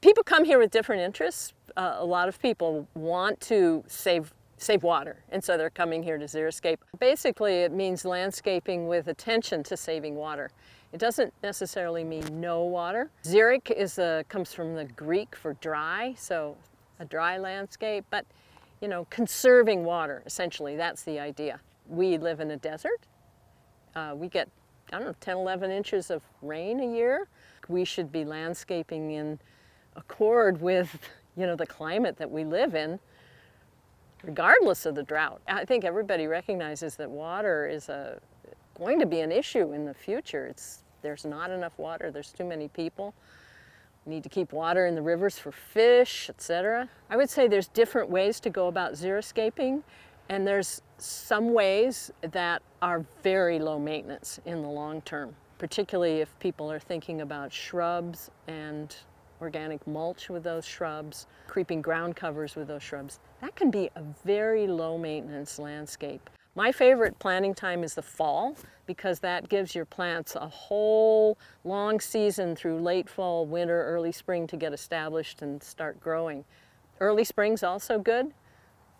People come here with different interests. A lot of people want to save water, and so they're coming here to xeriscape. Basically, it means landscaping with attention to saving water. It doesn't necessarily mean no water. Xeric comes from the Greek for dry, so a dry landscape, but you know, conserving water, essentially, that's the idea. We live in a desert. We get, I don't know, 10, 11 inches of rain a year. We should be landscaping in accord with, you know, the climate that we live in, regardless of the drought. I think everybody recognizes that water is going to be an issue in the future. There's not enough water, there's too many people. We need to keep water in the rivers for fish, etc. I would say there's different ways to go about xeriscaping, and there's some ways that are very low maintenance in the long term, particularly if people are thinking about shrubs and organic mulch with those shrubs, creeping ground covers with those shrubs. That can be a very low maintenance landscape. My favorite planting time is the fall, because that gives your plants a whole long season through late fall, winter, early spring to get established and start growing. Early spring's also good.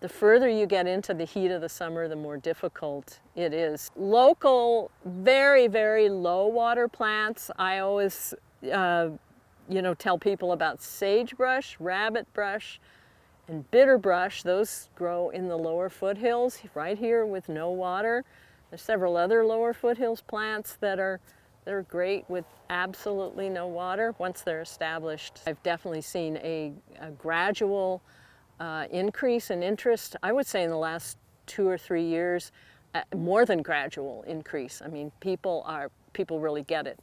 The further you get into the heat of the summer, the more difficult it is. Local, very, very low water plants, I always tell people about sagebrush, rabbitbrush, and bitterbrush. Those grow in the lower foothills right here with no water. There's several other lower foothills plants that are great with absolutely no water once they're established. I've definitely seen a gradual increase in interest. I would say in the last 2 or 3 years, more than gradual increase. I mean, people really get it.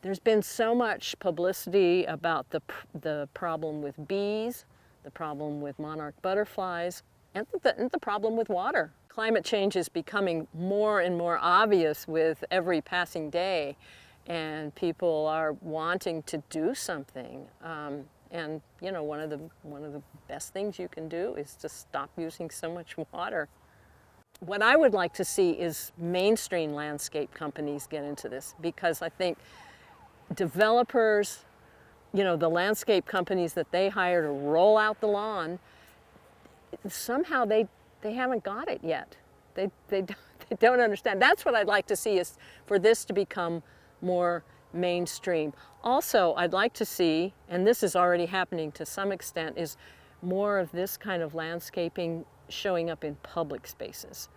There's been so much publicity about the problem with bees, the problem with monarch butterflies, and the problem with water. Climate change is becoming more and more obvious with every passing day, and people are wanting to do something. And you know, one of the best things you can do is to stop using so much water. What I would like to see is mainstream landscape companies get into this, because I think developers, you know, the landscape companies that they hire to roll out the lawn, somehow they haven't got it yet. They don't understand. That's what I'd like to see, is for this to become more mainstream. Also, I'd like to see, and this is already happening to some extent, is more of this kind of landscaping showing up in public spaces.